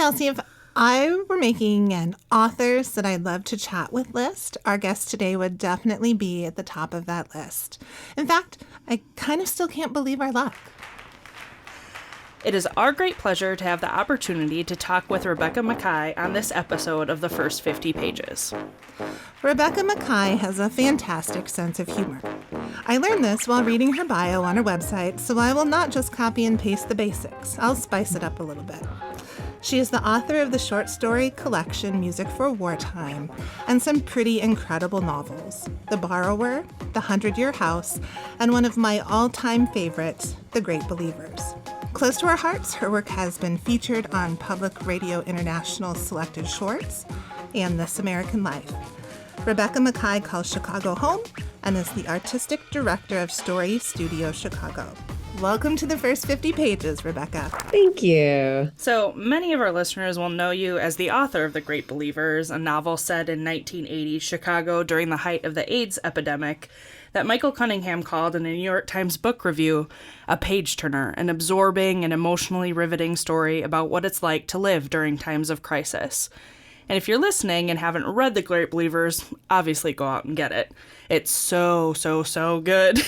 Kelsey, if I were making an authors that I'd love to chat with list, our guest today would definitely be at the top of that list. In fact, I kind of still can't believe our luck. It is our great pleasure to have the opportunity to talk with Rebecca Makkai on this episode of the First 50 Pages. Rebecca Makkai has a fantastic sense of humor. I learned this while reading her bio on her website, so I will not just copy and paste the basics. I'll spice it up a little bit. She is the author of the short story collection Music for Wartime and some pretty incredible novels, The Borrower, The 100-Year House, and one of my all-time favorites, The Great Believers. Close to our hearts, her work has been featured on Public Radio International Selected Shorts and This American Life. Rebecca Makkai calls Chicago home and is the artistic director of Story Studio Chicago. Welcome to the First 50 Pages, Rebecca. Thank you. So, many of our listeners will know you as the author of The Great Believers, a novel set in 1980 Chicago during the height of the AIDS epidemic that Michael Cunningham called in a New York Times book review a page-turner, an absorbing and emotionally riveting story about what it's like to live during times of crisis. And if you're listening and haven't read The Great Believers, obviously go out and get it. It's so good.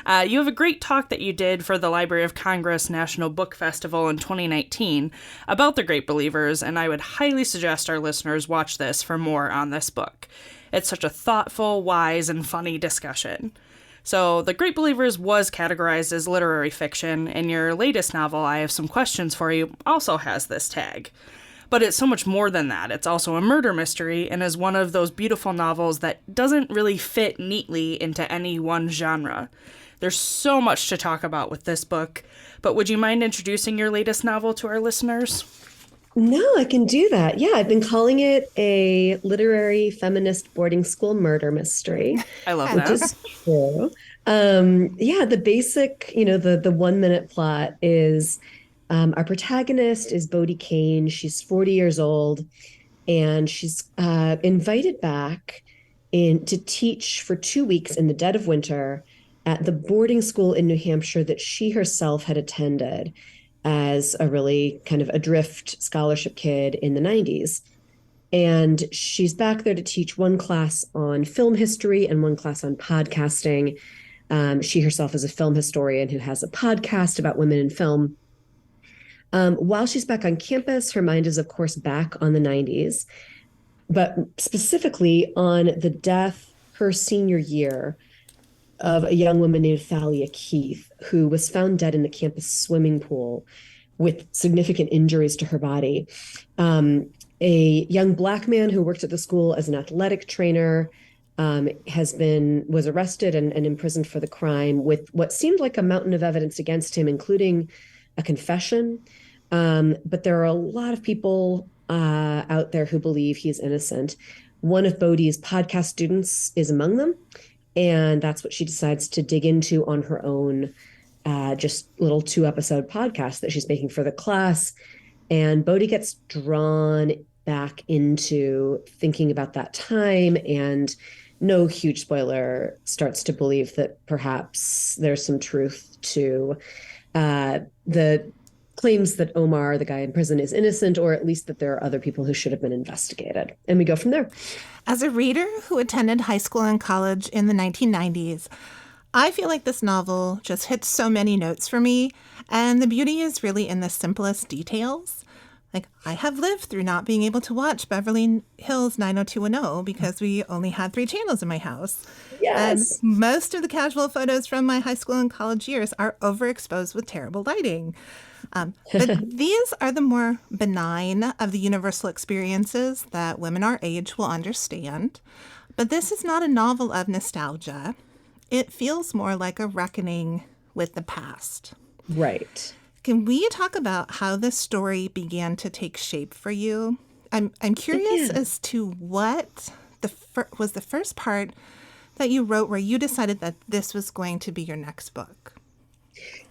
You have a great talk that you did for the Library of Congress National Book Festival in 2019 about The Great Believers, and I would highly suggest our listeners watch this for more on this book. It's such a thoughtful, wise, and funny discussion. So, The Great Believers was categorized as literary fiction, and your latest novel, I Have Some Questions for You, also has this tag. But it's so much more than that. It's also a murder mystery and is one of those beautiful novels that doesn't really fit neatly into any one genre. There's so much to talk about with this book, but would you mind introducing your latest novel to our listeners? No, I can do that. Yeah, I've been calling it a literary feminist boarding school murder mystery. I love that. Which is true. The basic, the 1 minute plot is our protagonist is Bodie Kane. She's 40 years old, and she's invited back to teach for 2 weeks in the dead of winter at the boarding school in New Hampshire that she herself had attended as a really kind of adrift scholarship kid in the 90s. And she's back there to teach one class on film history and one class on podcasting. She herself is a film historian who has a podcast about women in film. While she's back on campus, her mind is, of course, back on the 90s, but specifically on the death her senior year of a young woman named Thalia Keith, who was found dead in the campus swimming pool with significant injuries to her body. A young Black man who worked at the school as an athletic trainer was arrested and imprisoned for the crime with what seemed like a mountain of evidence against him, including a confession. But there are a lot of people out there who believe he's innocent. One of Bodie's podcast students is among them, and that's what she decides to dig into on her own, just little 2-episode podcast that she's making for the class. And Bodie gets drawn back into thinking about that time, and no huge spoiler, starts to believe that perhaps there's some truth to the claims that Omar, the guy in prison, is innocent, or at least that there are other people who should have been investigated. And we go from there. As a reader who attended high school and college in the 1990s, I feel like this novel just hits so many notes for me, and the beauty is really in the simplest details. Like, I have lived through not being able to watch Beverly Hills 90210 because we only had 3 channels in my house. Yes. And most of the casual photos from my high school and college years are overexposed with terrible lighting. But these are the more benign of the universal experiences that women our age will understand. But this is not a novel of nostalgia. It feels more like a reckoning with the past. Right. Can we talk about how this story began to take shape for you? I'm curious as to what was the first part that you wrote where you decided that this was going to be your next book.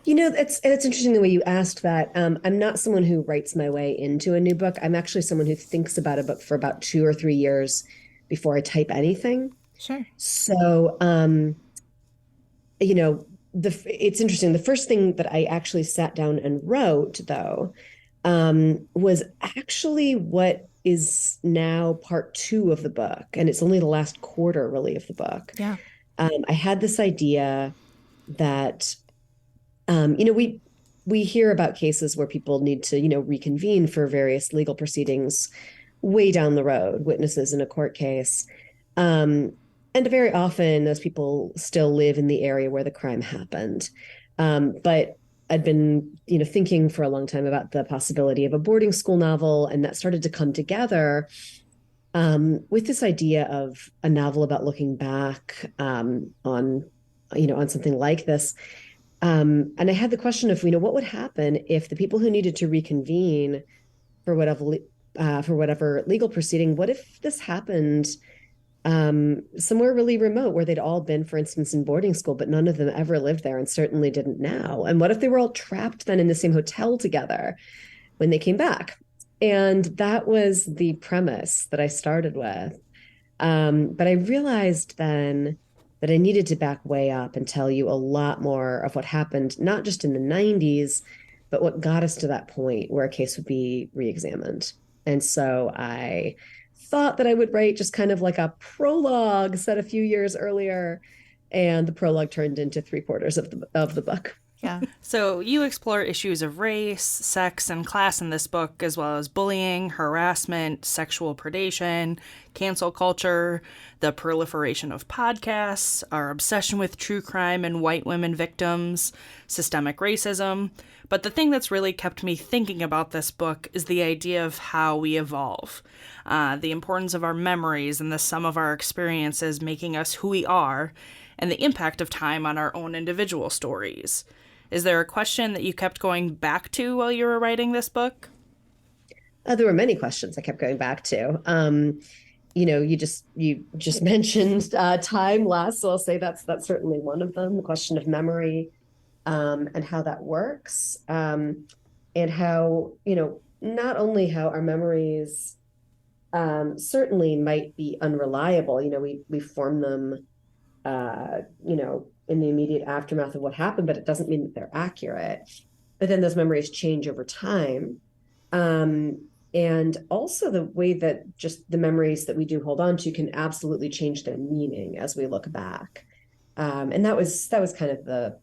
It's interesting the way you asked that. I'm not someone who writes my way into a new book. I'm actually someone who thinks about a book for about 2 or 3 years before I type anything. Sure. So, it's interesting. The first thing that I actually sat down and wrote, though, was actually what is now part two of the book. And it's only the last quarter, really, of the book. Yeah. I had this idea that, we hear about cases where people need to, reconvene for various legal proceedings way down the road, witnesses in a court case. And very often those people still live in the area where the crime happened. But I'd been, thinking for a long time about the possibility of a boarding school novel, and that started to come together with this idea of a novel about looking back on something like this. And I had the question of, what would happen if the people who needed to reconvene for whatever legal proceeding, what if this happened somewhere really remote where they'd all been, for instance, in boarding school, but none of them ever lived there and certainly didn't now? And what if they were all trapped then in the same hotel together when they came back? And that was the premise that I started with. But I realized then that I needed to back way up and tell you a lot more of what happened, not just in the 90s, but what got us to that point where a case would be reexamined. And so I thought that I would write just kind of like a prologue set a few years earlier, and the prologue turned into three-quarters of the book. Yeah. So you explore issues of race, sex, and class in this book, as well as bullying, harassment, sexual predation, cancel culture, the proliferation of podcasts, our obsession with true crime and white women victims, systemic racism. But the thing that's really kept me thinking about this book is the idea of how we evolve, the importance of our memories and the sum of our experiences making us who we are, and the impact of time on our own individual stories. Is there a question that you kept going back to while you were writing this book? There were many questions I kept going back to. You just mentioned time last, so I'll say that's certainly one of them. The question of memory, and how that works, and how not only how our memories certainly might be unreliable. We form them, in the immediate aftermath of what happened, but it doesn't mean that they're accurate. But then those memories change over time. And also the way that just the memories that we do hold on to can absolutely change their meaning as we look back. And that was kind of the,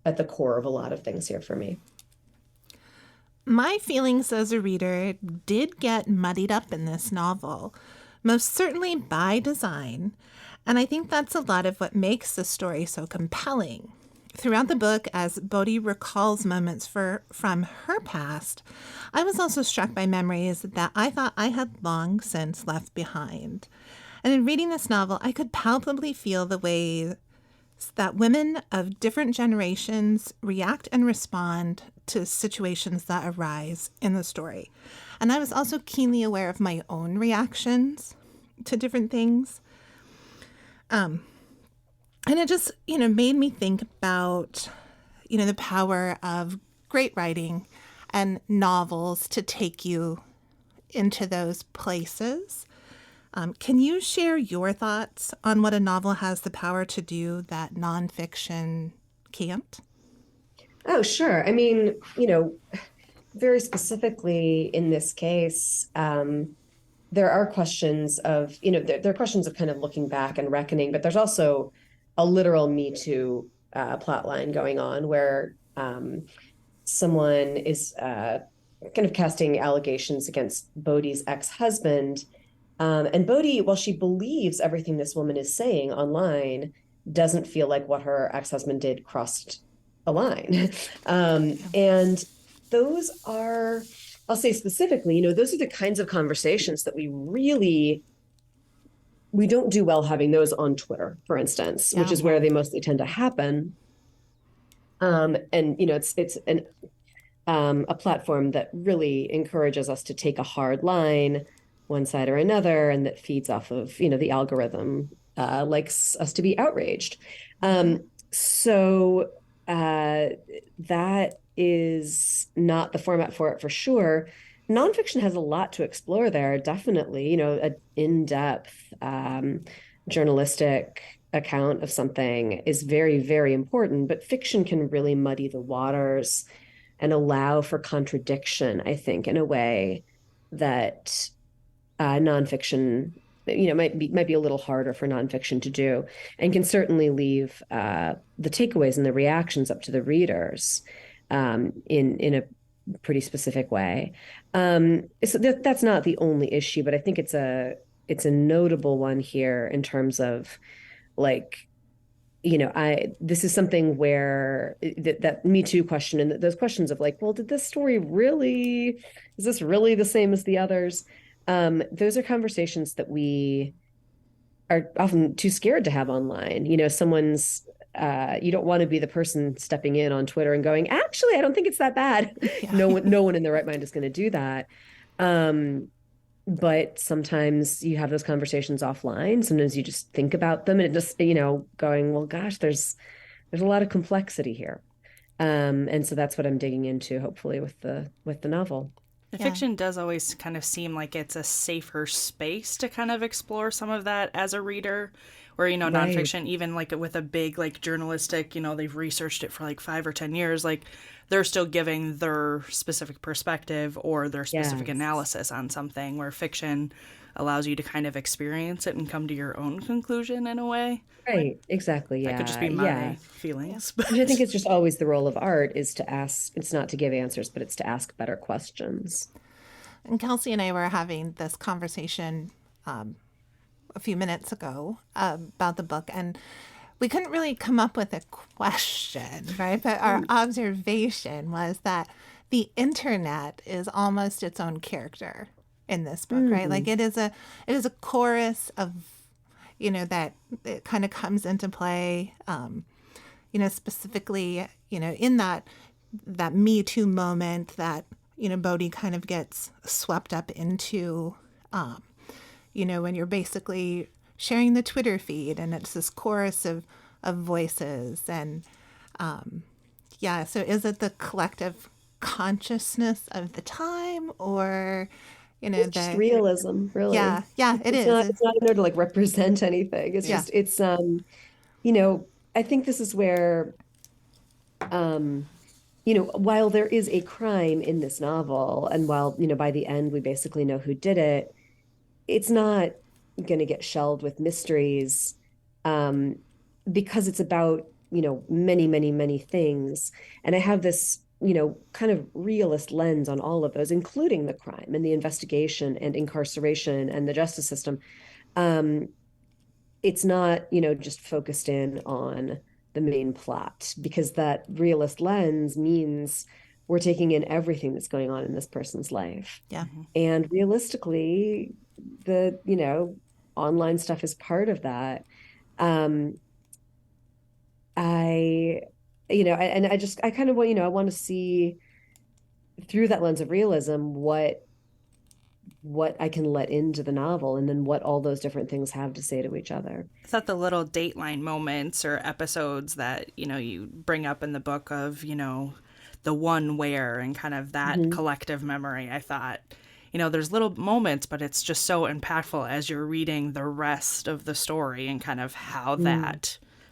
at the core of a lot of things here for me. My feelings as a reader did get muddied up in this novel, most certainly by design. And I think that's a lot of what makes the story so compelling. Throughout the book, as Bodhi recalls moments from her past, I was also struck by memories that I thought I had long since left behind. And in reading this novel, I could palpably feel the way that women of different generations react and respond to situations that arise in the story. And I was also keenly aware of my own reactions to different things. And it just, made me think about, the power of great writing and novels to take you into those places. Can you share your thoughts on what a novel has the power to do that nonfiction can't? Oh, sure. I mean, very specifically in this case, there are questions of, there are questions of kind of looking back and reckoning, but there's also a literal Me Too plot line going on where someone is kind of casting allegations against Bodhi's ex-husband. And Bodhi, while she believes everything this woman is saying online, doesn't feel like what her ex-husband did crossed a line. And those are, I'll say specifically, those are the kinds of conversations that we don't do well having those on Twitter, for instance, which is where they mostly tend to happen. And, it's a platform that really encourages us to take a hard line, one side or another, and that feeds off of, the algorithm likes us to be outraged. So that is not the format for it, for sure. Nonfiction has a lot to explore there, definitely. An in-depth journalistic account of something is very, very important, but fiction can really muddy the waters and allow for contradiction, I think, in a way that nonfiction, might be a little harder for nonfiction to do, and can certainly leave the takeaways and the reactions up to the readers in a pretty specific way. So that's not the only issue, but I think it's a notable one here in terms of, like, this is something where that Me Too question and those questions of, like, well, is this really the same as the others? Those are conversations that we are often too scared to have online. You don't want to be the person stepping in on Twitter and going, actually, I don't think it's that bad. Yeah. No one in their right mind is going to do that. But sometimes you have those conversations offline. Sometimes you just think about them and it just, going, well, gosh, there's a lot of complexity here. And so that's what I'm digging into, hopefully, with the novel. The Yeah. fiction does always kind of seem like it's a safer space to kind of explore some of that as a reader. Where, Right. nonfiction, even like with a big, like, journalistic, they've researched it for like 5 or 10 years, like, they're still giving their specific perspective or their specific Yes. analysis on something, where fiction allows you to kind of experience it and come to your own conclusion in a way. Right. Exactly. That Yeah. could just be my Yeah. feelings. Which I think it's just always the role of art, is to ask, it's not to give answers, but it's to ask better questions. And Kelsey and I were having this conversation a few minutes ago about the book, and we couldn't really come up with a question, right? But our observation was that the internet is almost its own character in this book, right? Like it is a chorus of, that it kind of comes into play, specifically, in that Me Too moment that, Bodhi kind of gets swept up into, when you're basically sharing the Twitter feed and it's this chorus of voices. And so is it the collective consciousness of the time, or, It's just realism, really. Yeah, it is. It's not in there to, like, represent anything. It's just, it's, I think this is where, while there is a crime in this novel, and while, by the end we basically know who did it, it's not going to get shelved with mysteries, because it's about, many, many, many things. And I have this, kind of realist lens on all of those, including the crime and the investigation and incarceration and the justice system. It's not, just focused in on the main plot, because that realist lens means we're taking in everything that's going on in this person's life. Yeah. And realistically, the, online stuff is part of that. I kind of want, I want to see through that lens of realism what I can let into the novel, and then what all those different things have to say to each other. I thought the little Dateline moments or episodes that, you bring up in the book of, the one where, and kind of that collective memory, I thought, there's little moments, but it's just so impactful as you're reading the rest of the story, and kind of how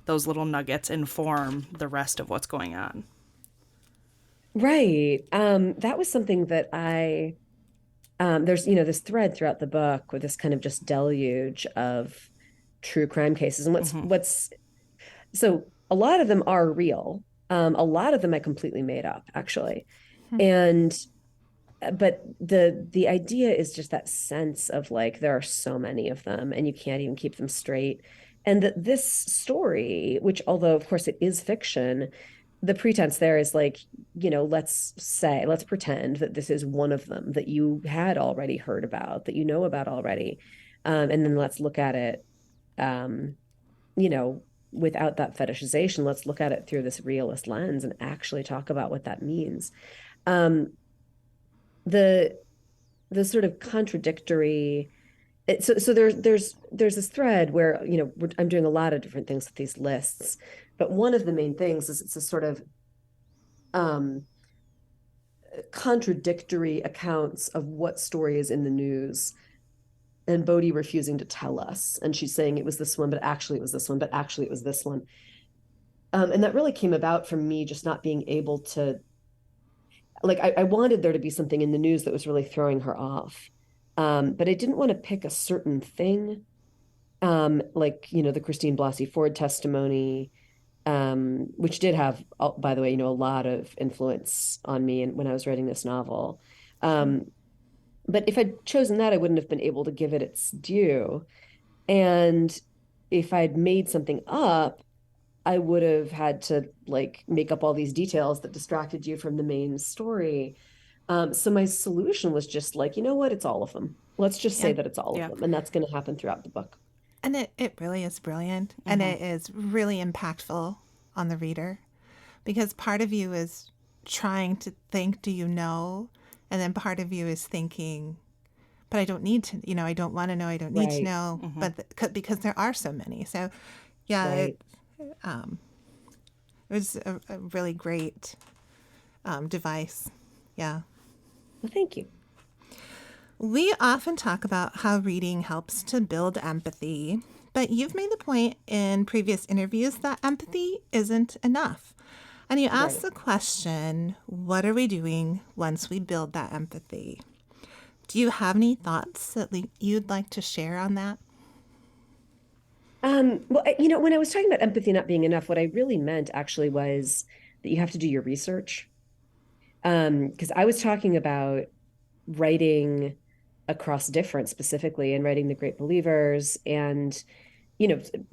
those little nuggets inform the rest of what's going on. Right. That was something that there's, this thread throughout the book with this kind of just deluge of true crime cases. And so a lot of them are real. A lot of them I completely made up, actually. But the idea is just that sense of, like, there are so many of them and you can't even keep them straight. And that this story, which, although of course it is fiction, the pretense there is, like, let's pretend that this is one of them that you had already heard about, that you know about already. And then let's look at it, without that fetishization. Let's look at it through this realist lens and actually talk about what that means. The sort of contradictory, so there's this thread where, I'm doing a lot of different things with these lists, but one of the main things is it's a sort of contradictory accounts of what story is in the news, and Bodhi refusing to tell us, and she's saying it was this one, but actually it was this one, but actually it was this one. And that really came about from me just not being able to, like I wanted there to be something in the news that was really throwing her off. But I didn't want to pick a certain thing, like, the Christine Blasey Ford testimony, which did have, by the way, a lot of influence on me and when I was writing this novel. But if I'd chosen that, I wouldn't have been able to give it its due. And if I'd made something up, I would have had to like make up all these details that distracted you from the main story. So my solution was just like, you know what? It's all of them. Let's just say Yeah. that it's all of Yeah. them. And that's going to happen throughout the book. And it really is brilliant. And it is really impactful on the reader, because part of you is trying to think, do you know? And then part of you is thinking, but I don't need to, I don't want to know. I don't need to Right. know. But because there are so many. So yeah, Right. it was a really great device. Yeah. Well, thank you. We often talk about how reading helps to build empathy, but you've made the point in previous interviews that empathy isn't enough. And you asked Right. the question, what are we doing once we build that empathy? Do you have any thoughts that you'd like to share on that? Well, when I was talking about empathy not being enough, what I really meant actually was that you have to do your research. Because I was talking about writing across difference specifically and writing The Great Believers. And,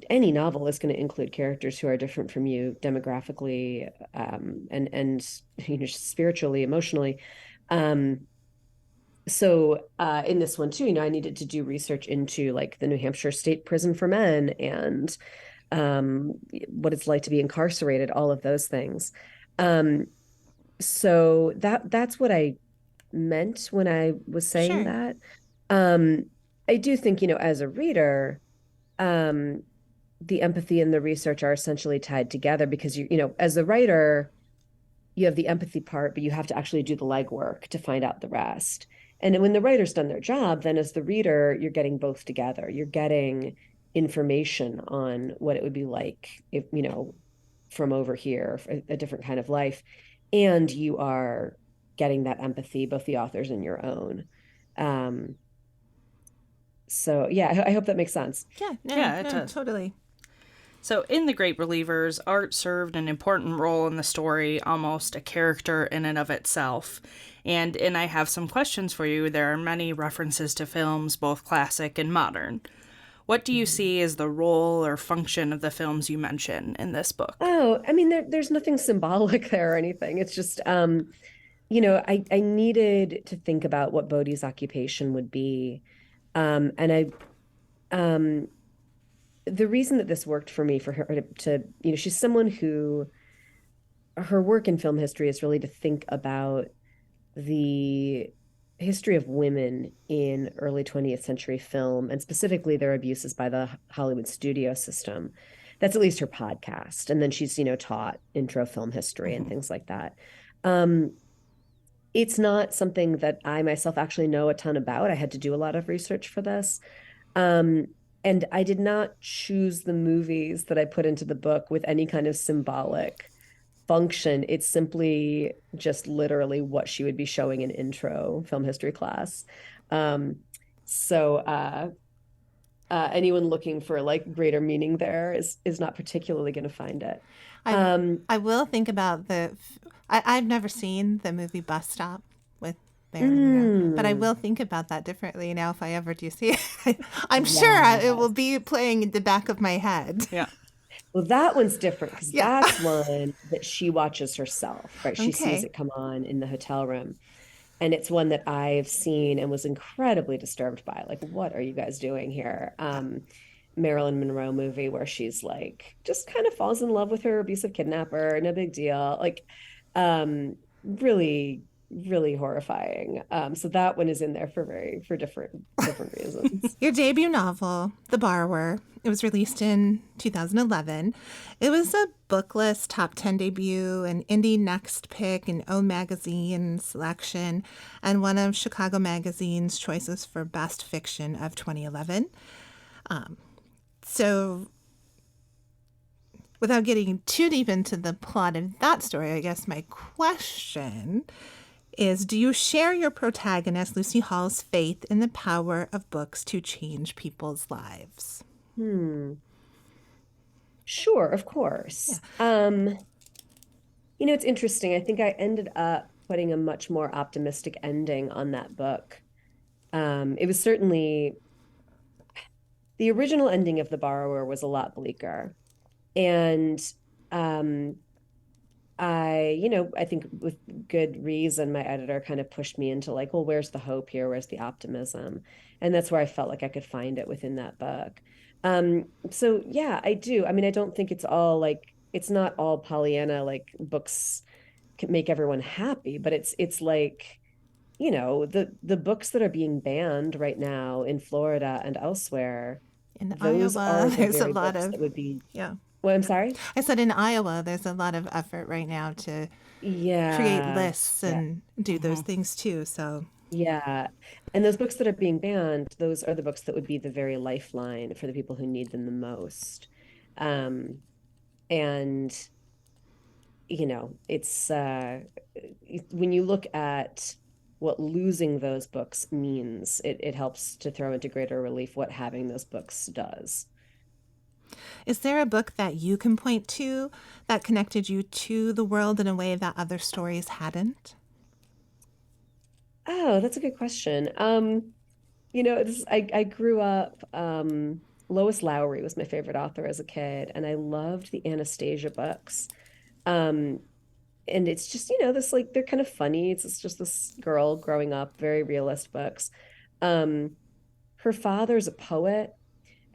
any novel is going to include characters who are different from you demographically, and spiritually, emotionally. So in this one too, I needed to do research into like the New Hampshire State Prison for Men and what it's like to be incarcerated, all of those things. So that's what I meant when I was saying Sure. that. I do think, as a reader, um, the empathy and the research are essentially tied together because as a writer, you have the empathy part, but you have to actually do the legwork to find out the rest. And when the writer's done their job, then as the reader, you're getting both together. You're getting information on what it would be like if, from over here, a different kind of life. And you are getting that empathy, both the authors and your own. So yeah, I hope that makes sense. Yeah, no, Yeah, it no, does. totally. So, in The Great Believers, art served an important role in the story, almost a character in and of itself. And I have some questions for you. There are many references to films, both classic and modern. What do you see as the role or function of the films you mention in this book? Oh, I mean, there's nothing symbolic there or anything. It's just, I needed to think about what Bodhi's occupation would be. And the reason that this worked for me, for her to, she's someone who, her work in film history is really to think about the history of women in early 20th century film, and specifically their abuses by the Hollywood studio system. That's at least her podcast. And then she's, taught intro film history and things like that. It's not something that I myself actually know a ton about. I had to do a lot of research for this. And I did not choose the movies that I put into the book with any kind of symbolic function. It's simply just literally what she would be showing in intro film history class. So anyone looking for like greater meaning there is not particularly going to find it. I will think about I've never seen the movie Bus Stop with Marilyn Monroe, but I will think about that differently now if I ever do see it. I'm sure it will be playing in the back of my head. Yeah. Well, that one's different because Yeah. that's one that she watches herself, right? She sees Okay. it come on in the hotel room. And it's one that I've seen and was incredibly disturbed by. Like, what are you guys doing here? Marilyn Monroe movie where she's like, just kind of falls in love with her abusive kidnapper, no big deal. Like, really, really horrifying. So that one is in there for different reasons. Your debut novel, The Borrower, it was released in 2011. It was a Booklist top 10 debut, an Indie Next pick, an O Magazine selection, and one of Chicago Magazine's choices for Best Fiction of 2011. So without getting too deep into the plot of that story, I guess my question is, do you share your protagonist, Lucy Hall's, faith in the power of books to change people's lives? Sure, of course. It's interesting. I think I ended up putting a much more optimistic ending on that book. It was certainly the original ending of The Borrower was a lot bleaker. And I think with good reason, my editor kind of pushed me into like, well, where's the hope here? Where's the optimism? And that's where I felt like I could find it within that book. So yeah, I do. I mean, I don't think it's not all Pollyanna, like books can make everyone happy, but it's like, the books that are being banned right now in Florida and elsewhere, In those Iowa, are the there's a very lot books of, that would be. yeah. Well, I'm sorry? I said in Iowa, there's a lot of effort right now to create Yeah. lists and do those things too. So Yeah. And those books that are being banned, those are the books that would be the very lifeline for the people who need them the most. Um, and, it's when you look at what losing those books means, it helps to throw into greater relief what having those books does. is there a book that you can point to that connected you to the world in a way that other stories hadn't? Oh, that's a good question. I grew up, Lois Lowry was my favorite author as a kid, and I loved the Anastasia books. Um, and it's just, this like they're kind of funny. It's just this girl growing up, very realist books. Um, Her father's a poet,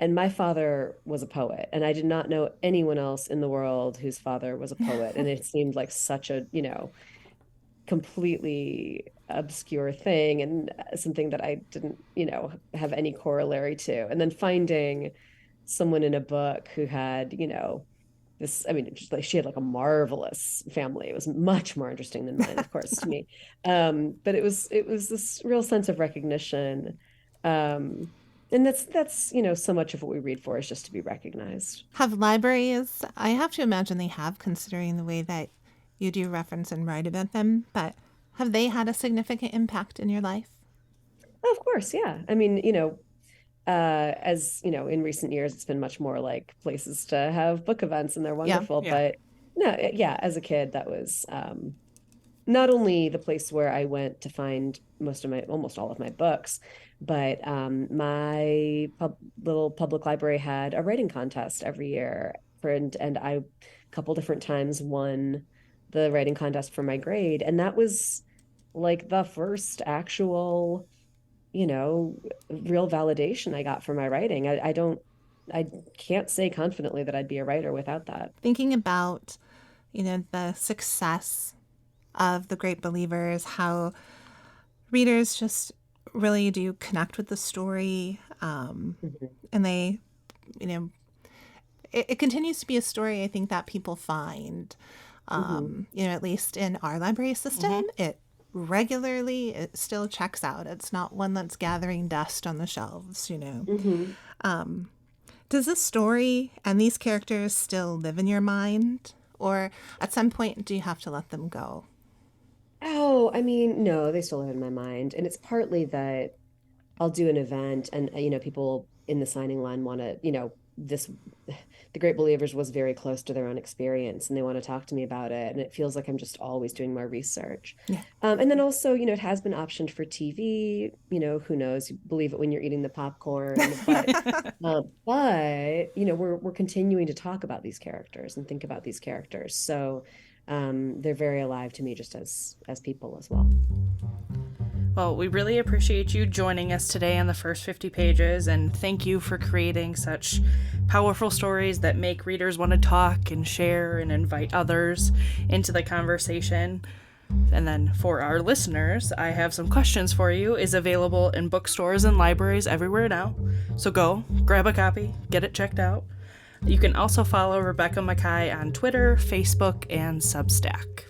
and my father was a poet, and I did not know anyone else in the world whose father was a poet. And it seemed like such a, completely obscure thing and something that I didn't, have any corollary to. And then finding someone in a book who had, this, I mean, just like she had like a marvelous family. It was much more interesting than mine, of course, to me. But it was this real sense of recognition. And that's, so much of what we read for is just to be recognized. Have libraries, I have to imagine they have, considering the way that you do reference and write about them, but have they had a significant impact in your life? Oh, of course, yeah. I mean, as in recent years, it's been much more like places to have book events, and they're wonderful. Yeah. But no, yeah, as a kid, that was not only the place where I went to find almost all of my books, but my little public library had a writing contest every year, and I a couple different times won the writing contest for my grade, and that was like the first actual, real validation I got for my writing. I can't say confidently that I'd be a writer without that. Thinking about, the success of The Great Believers, how readers just really do connect with the story, and they, it continues to be a story I think that people find, at least in our library system, it still checks out. It's not one that's gathering dust on the shelves. Does this story and these characters still live in your mind? Or at some point, do you have to let them go? Oh, I mean, no, they still live in my mind. And it's partly that I'll do an event and, people in the signing line want to, the Great Believers was very close to their own experience and they want to talk to me about it. And it feels like I'm just always doing more research. Yeah. And then also, it has been optioned for TV, who knows, you believe it when you're eating the popcorn, but we're continuing to talk about these characters and think about these characters. So they're very alive to me just as people as well. Well, we really appreciate you joining us today on the first 50 pages, and thank you for creating such powerful stories that make readers want to talk and share and invite others into the conversation. And then for our listeners, I have some questions for you. Is available in bookstores and libraries everywhere now. So go, grab a copy, get it checked out. You can also follow Rebecca Makkai on Twitter, Facebook, and Substack.